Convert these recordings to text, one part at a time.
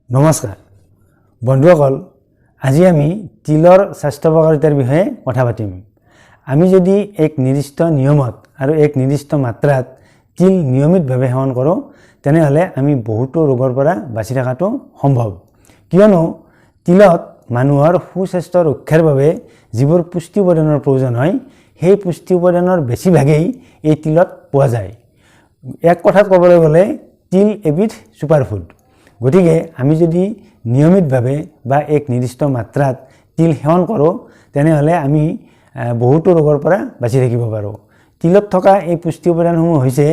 নমস্কাৰ বন্ধুসকল, আজি আমি তিলৰ স্বাস্থ্য উপকাৰিতাৰ বিষয়ে কথা পাতিম। আমি যদি এক নিৰ্দিষ্ট নিয়মত আৰু এক নিৰ্দিষ্ট মাত্ৰাত তিল নিয়মিতভাৱে সেৱন কৰোঁ তেনেহ'লে আমি বহুতো ৰোগৰ পৰা বাচি থকাটো সম্ভৱ। কিয়নো তিলত মানুহৰ সুস্বাস্থ্য ৰক্ষাৰ বাবে যিবোৰ পুষ্টি উপাদানৰ প্ৰয়োজন হয় সেই পুষ্টি উপাদানৰ বেছিভাগেই এই তিলত পোৱা যায়। এক কথাত ক'বলৈ গ'লে তিল এবিধ ছুপাৰফুড। গতিকে আমি যদি নিয়মিতভাৱে বা এক নিৰ্দিষ্ট মাত্ৰাত তিল সেৱন কৰোঁ তেনেহ'লে আমি বহুতো ৰোগৰ পৰা বাচি থাকিব পাৰোঁ। তিলত থকা এই পুষ্টি উপাদানসমূহ হৈছে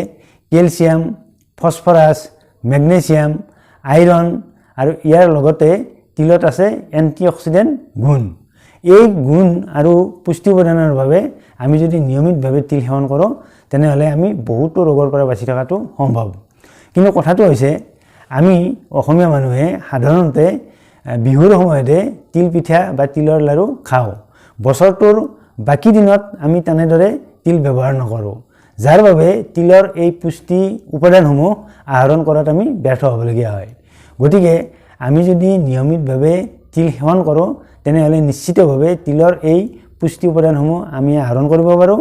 কেলছিয়াম, ফছফৰাছ, মেগনেছিয়াম, আইৰণ আৰু ইয়াৰ লগতে তিলত আছে এণ্টিঅক্সিডেণ্ট গুণ। এই গুণ আৰু পুষ্টি উপাদানৰ বাবে আমি যদি নিয়মিতভাৱে তিল সেৱন কৰোঁ তেনেহ'লে আমি বহুতো ৰোগৰ পৰা বাচি থকাটো সম্ভৱ। কিন্তু কথাটো হৈছে আমি অসমীয়া মানুহে সাধাৰণতে বিহুৰ সময়তে তিল পিঠা বা তিলৰ লাড়ু খাওঁ। বছৰটোৰ বাকী দিনত আমি তেনেদৰে তিল ব্যৱহাৰ নকৰোঁ, যাৰ বাবে তিলৰ এই পুষ্টি উপাদানসমূহ আহৰণ কৰাত আমি ব্যৰ্থ হ'বলগীয়া হয়। গতিকে আমি যদি নিয়মিতভাৱে তিল সেৱন কৰোঁ তেনেহ'লে নিশ্চিতভাৱে তিলৰ এই পুষ্টি উপাদানসমূহ আমি আহৰণ কৰিব পাৰোঁ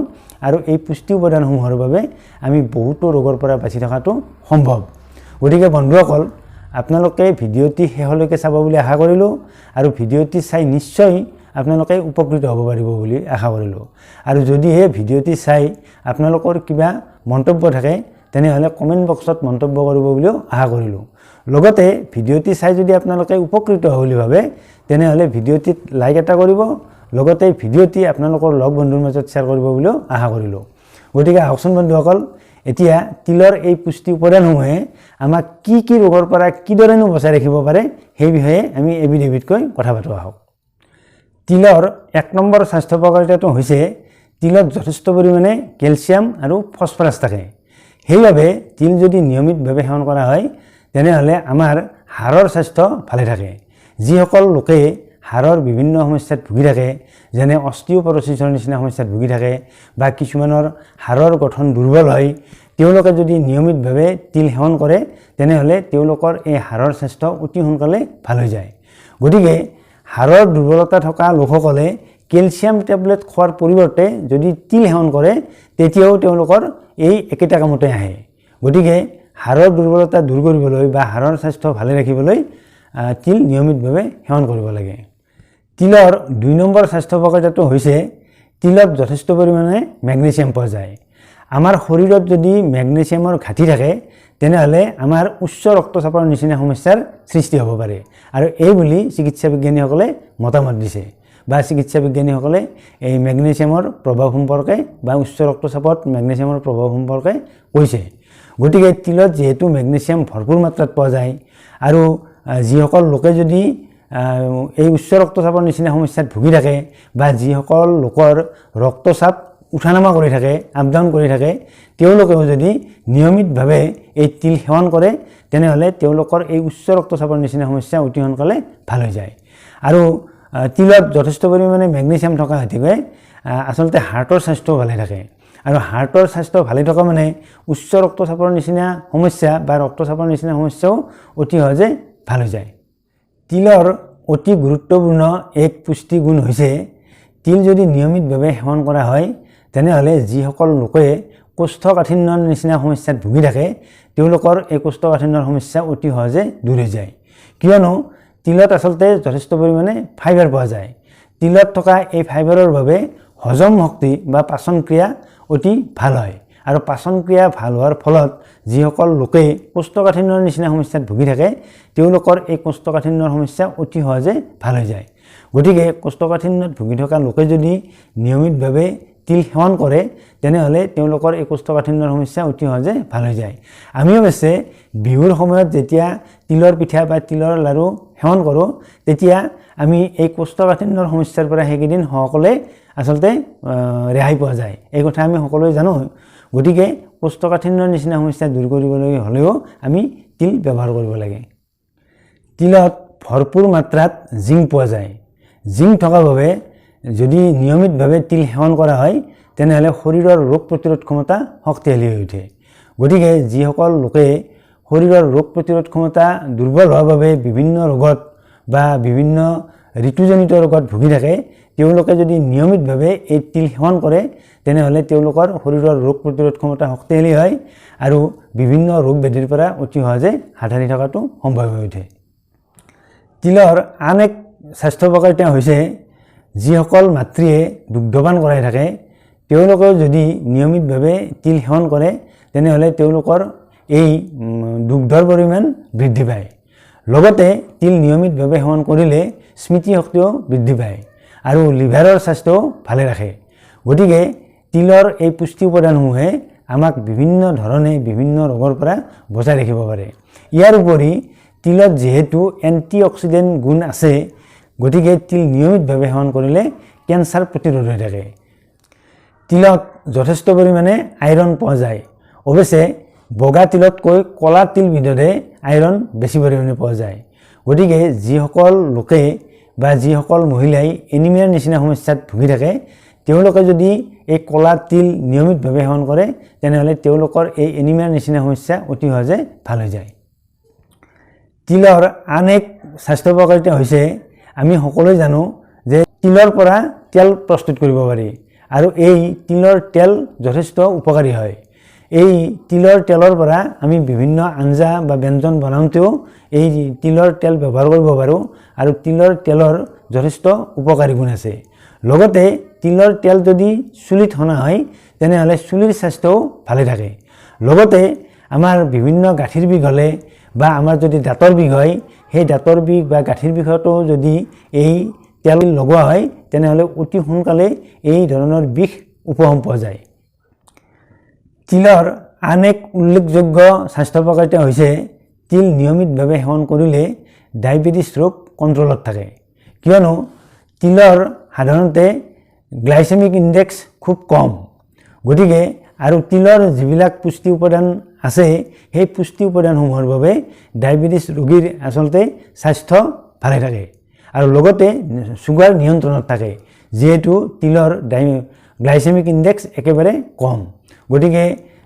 আৰু এই পুষ্টি উপাদানসমূহৰ বাবে আমি বহুতো ৰোগৰ পৰা বাচি থকাটো সম্ভৱ। গতিকে বন্ধুসকল, আপোনালোকে ভিডিঅ'টি শেষলৈকে চাব বুলি আশা কৰিলোঁ আৰু ভিডিঅ'টি চাই নিশ্চয় আপোনালোকে উপকৃত হ'ব পাৰিব বুলি আশা কৰিলোঁ। আৰু যদিহে ভিডিঅ'টি চাই আপোনালোকৰ কিবা মন্তব্য থাকে তেনেহ'লে কমেণ্ট বক্সত মন্তব্য কৰিব বুলিও আশা কৰিলোঁ। লগতে ভিডিঅ'টি চাই যদি আপোনালোকে উপকৃত হ'ব বুলি ভাবে তেনেহ'লে ভিডিঅ'টিত লাইক এটা কৰিব, লগতে ভিডিঅ'টি আপোনালোকৰ লগ বন্ধুৰ মাজত শ্বেয়াৰ কৰিব বুলিও আশা কৰিলোঁ। গতিকে আহকচোন বন্ধুসকল, এতিয়া তিলৰ এই পুষ্টি উপাদানসমূহে আমাক কি ৰোগৰ পৰা কিদৰেনো বচাই ৰাখিব পাৰে সেই বিষয়ে আমি এবিধকৈ কথা পাতোঁ আহক। তিলৰ ১ নম্বৰ স্বাস্থ্য উপকাৰিতাটো হৈছে তিলত যথেষ্ট পৰিমাণে কেলছিয়াম আৰু ফছফৰাছ থাকে। সেইবাবে তিল যদি নিয়মিতভাৱে সেৱন কৰা হয় তেনেহ'লে আমাৰ হাড়ৰ স্বাস্থ্য ভালে থাকে। যিসকল লোকে হাড়ৰ বিভিন্ন সমস্যাত ভুগি থাকে, যেনে অষ্টিঅ'পৰচিছৰ নিচিনা সমস্যাত ভুগি থাকে বা কিছুমানৰ হাড়ৰ গঠন দুৰ্বল হয়, তেওঁলোকে যদি নিয়মিতভাৱে তিল সেৱন কৰে তেনেহ'লে তেওঁলোকৰ এই হাড়ৰ স্বাস্থ্য অতি সোনকালে ভাল হৈ যায়। গতিকে হাড়ৰ দুৰ্বলতা থকা লোকসকলে কেলছিয়াম টেবলেট খোৱাৰ পৰিৱৰ্তে যদি তিল সেৱন কৰে তেতিয়াও তেওঁলোকৰ এই একেটা কামতে আহে। গতিকে হাড়ৰ দুৰ্বলতা দূৰ কৰিবলৈ বা হাড়ৰ স্বাস্থ্য ভালে ৰাখিবলৈ তিল নিয়মিতভাৱে সেৱন কৰিব লাগে। তিলৰ ২ নম্বৰ স্বাস্থ্য উপকাৰিতাটো হৈছে তিলত যথেষ্ট পৰিমাণে মেগনেছিয়াম পোৱা যায়। আমাৰ শৰীৰত যদি মেগনেছিয়ামৰ ঘাটি থাকে তেনেহ'লে আমাৰ উচ্চ ৰক্তচাপৰ নিচিনা সমস্যাৰ সৃষ্টি হ'ব পাৰে আৰু এই বুলি চিকিৎসা বিজ্ঞানীসকলে মতামত দিছে বা চিকিৎসা বিজ্ঞানীসকলে এই মেগনেছিয়ামৰ প্ৰভাৱ সম্পৰ্কে বা উচ্চ ৰক্তচাপত মেগনেছিয়ামৰ প্ৰভাৱ সম্পৰ্কে কৈছে। গতিকে তিলত যিহেতু মেগনেছিয়াম ভৰপূৰ মাত্ৰাত পোৱা যায় আৰু যিসকল লোকে যদি এই উচ্চ ৰক্তচাপৰ নিচিনা সমস্যাত ভুগি থাকে বা যিসকল লোকৰ ৰক্তচাপ উঠা নামা কৰি থাকে, আপ ডাউন কৰি থাকে, তেওঁলোকেও যদি নিয়মিতভাৱে এই তিল সেৱন কৰে তেনেহ'লে তেওঁলোকৰ এই উচ্চ ৰক্তচাপৰ নিচিনা সমস্যা অতি সোনকালে ভাল হৈ যায়। আৰু তিলত যথেষ্ট পৰিমাণে মেগনেছিয়াম থকা হেতুকে আচলতে হাৰ্টৰ স্বাস্থ্য ভালে থাকে আৰু হাৰ্টৰ স্বাস্থ্য ভালে থকা মানে উচ্চ ৰক্তচাপৰ নিচিনা সমস্যা বা ৰক্তচাপৰ নিচিনা সমস্যাও অতি সহজে ভাল হৈ যায়। তিলৰ অতি গুৰুত্বপূৰ্ণ এক পুষ্টি গুণ হৈছে তিল যদি নিয়মিতভাৱে সেৱন কৰা হয় তেনেহ'লে যিসকল লোকে কোষ্ঠকাঠিন্যৰ নিচিনা সমস্যাত ভুগি থাকে তেওঁলোকৰ এই কোষ্ঠকাঠিন্যৰ সমস্যা অতি সহজে দূৰ হৈ যায়। কিয়নো তিলত আচলতে যথেষ্ট পৰিমাণে ফাইবাৰ পোৱা যায়। তিলত থকা এই ফাইবাৰৰ বাবে হজম শক্তি বা পাচন ক্ৰিয়া অতি ভাল হয় আৰু পাচন ক্ৰিয়া ভাল হোৱাৰ ফলত যিসকল লোকে কোষ্ঠকাঠিন্যৰ নিচিনা সমস্যাত ভুগি থাকে তেওঁলোকৰ এই কোষ্ঠকাঠিন্যৰ সমস্যা অতি সহজে ভাল হৈ যায়। গতিকে কোষ্ঠকাঠিন্যত ভুগি থকা লোকে যদি নিয়মিতভাৱে তিল সেৱন কৰে তেনেহ'লে তেওঁলোকৰ এই কোষ্ঠকাঠিন্যৰ সমস্যা অতি সহজে ভাল হৈ যায়। আমি অৱশ্যে বিহুৰ সময়ত যেতিয়া তিলৰ পিঠা বা তিলৰ লাড়ু সেৱন কৰোঁ তেতিয়া আমি এই কোষ্ঠকাঠিন্যৰ সমস্যাৰ পৰা সেইকেইদিন সকলোৱে আচলতে ৰেহাই পোৱা যায়, এই কথা আমি সকলোৱে জানো। গতিকে কোষ্ঠকাঠিন্যৰ নিচিনা সমস্যা দূৰ কৰিবলৈ হ'লেও আমি তিল ব্যৱহাৰ কৰিব লাগে। তিলত ভৰপূৰ মাত্ৰাত জিংক পোৱা যায়। জিংক থকাৰ বাবে যদি নিয়মিতভাৱে তিল সেৱন কৰা হয় তেনেহ'লে শৰীৰৰ ৰোগ প্ৰতিৰোধ ক্ষমতা শক্তিশালী হৈ উঠে। গতিকে যিসকল লোকে শৰীৰৰ ৰোগ প্ৰতিৰোধ ক্ষমতা দুৰ্বল হোৱাৰ বাবে বিভিন্ন ৰোগত বা বিভিন্ন ঋতুজনিত ৰোগত ভুগি থাকে তেওঁলোকে যদি নিয়মিতভাৱে এই তিল সেৱন কৰে তেনেহ'লে তেওঁলোকৰ শৰীৰৰ ৰোগ প্ৰতিৰোধ ক্ষমতা শক্তিশালী হয় আৰু বিভিন্ন ৰোগ ব্যাধিৰ পৰা অতি সহজে হাত সাৰি থকাটো সম্ভৱ হৈ উঠে। তিলৰ আন এক স্বাস্থ্য উপকাৰিতা হৈছে যিসকল মাতৃয়ে দুগ্ধপান কৰাই থাকে তেওঁলোকেও যদি নিয়মিতভাৱে তিল সেৱন কৰে তেনেহ'লে তেওঁলোকৰ এই দুগ্ধৰ পৰিমাণ বৃদ্ধি পায়। লগতে তিল নিয়মিতভাৱে সেৱন কৰিলে স্মৃতিশক্তিও বৃদ্ধি পায় আৰু লিভাৰৰ স্বাস্থ্যও ভালে ৰাখে। গতিকে তিলৰ এই পুষ্টি উপাদানসমূহে আমাক বিভিন্ন ধৰণে বিভিন্ন ৰোগৰ পৰা বচাই ৰাখিব পাৰে। ইয়াৰ উপৰি তিলত যিহেতু এণ্টিঅক্সিডেণ্ট গুণ আছে গতিকে তিল নিয়মিতভাৱে সেৱন কৰিলে কেঞ্চাৰ প্ৰতিৰোধ হৈ থাকে। তিলত যথেষ্ট পৰিমাণে আইৰণ পোৱা যায়। অৱশ্যে বগা তিলতকৈ ক'লা তিলবিধতহে আইৰণ বেছি পৰিমাণে পোৱা যায়। গতিকে যিসকল লোকে বা যিসকল মহিলাই এনিমিয়াৰ নিচিনা সমস্যাত ভুগি থাকে তেওঁলোকে যদি এই ক'লা তিল নিয়মিতভাৱে সেৱন কৰে তেনেহ'লে তেওঁলোকৰ এই এনিমিয়াৰ নিচিনা সমস্যা অতি সহজে ভাল হৈ যায়। তিলৰ আন এক স্বাস্থ্য উপকাৰিতা হৈছে আমি সকলোৱে জানো যে তিলৰ পৰা তেল প্ৰস্তুত কৰিব পাৰি আৰু এই তিলৰ তেল যথেষ্ট উপকাৰী হয়। এই তিলৰ তেলৰ পৰা আমি বিভিন্ন আঞ্জা বা ব্যঞ্জন বনাওঁতেও এই তিলৰ তেল ব্যৱহাৰ কৰিব পাৰোঁ আৰু তিলৰ তেলৰ যথেষ্ট উপকাৰী গুণ আছে। লগতে তিলৰ তেল যদি চুলিত সনা হয় তেনেহ'লে চুলিৰ স্বাস্থ্যও ভালে থাকে। লগতে আমাৰ বিভিন্ন গাঁঠিৰ বিষ হ'লে বা আমাৰ যদি দাঁতৰ বিষ হয় সেই দাঁতৰ বিষ বা গাঁঠিৰ বিষতো যদি এই তেল লগোৱা হয় তেনেহ'লে অতি সোনকালে এই ধৰণৰ বিষ উপশম পোৱা যায়। তিলৰ আন এক উল্লেখযোগ্য স্বাস্থ্য উপকাৰিতা হৈছে তিল নিয়মিতভাৱে সেৱন কৰিলে ডায়েবেটিছ ৰোগ কণ্ট্ৰলত থাকে, কিয়নো তিলৰ সাধাৰণতে গ্লাইচেমিক ইণ্ডেক্স খুব কম। গতিকে আৰু তিলৰ যিবিলাক পুষ্টি উপাদান আছে সেই পুষ্টি উপাদানসমূহৰ বাবে ডায়েবেটিছ ৰোগীৰ আচলতে স্বাস্থ্য ভালে থাকে আৰু লগতে চুগাৰ নিয়ন্ত্ৰণত থাকে যিহেতু তিলৰ গ্লাইচেমিক ইণ্ডেক্স একেবাৰে কম। গতিকে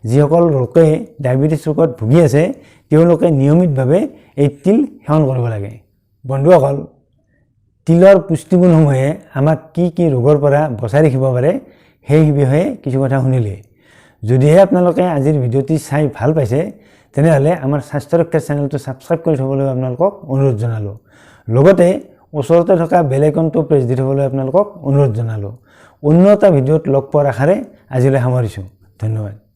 যিসকল লোকে ডায়েবেটিছ ৰোগত ভুগি আছে তেওঁলোকে নিয়মিতভাৱে এই তিল সেৱন কৰিব লাগে। বন্ধুসকল, তিলৰ পুষ্টিগুণসমূহে আমাক কি কি ৰোগৰ পৰা বচাই ৰাখিব পাৰে সেই বিষয়ে কিছু কথা শুনিলে। যদিহে আপোনালোকে আজিৰ ভিডিঅ'টি চাই ভাল পাইছে তেনেহ'লে আমাৰ স্বাস্থ্য ৰক্ষা চেনেলটো ছাবস্ক্ৰাইব কৰি থ'বলৈ আপোনালোকক অনুৰোধ জনালোঁ। লগতে ওচৰতে থকা বেল আইকনটো প্ৰেছ দি থ'বলৈ আপোনালোকক অনুৰোধ জনালোঁ। অন্য এটা ভিডিঅ'ত লগ পোৱাৰ আশাৰে আজিলৈ সামৰিছোঁ। ধন্যবাদ।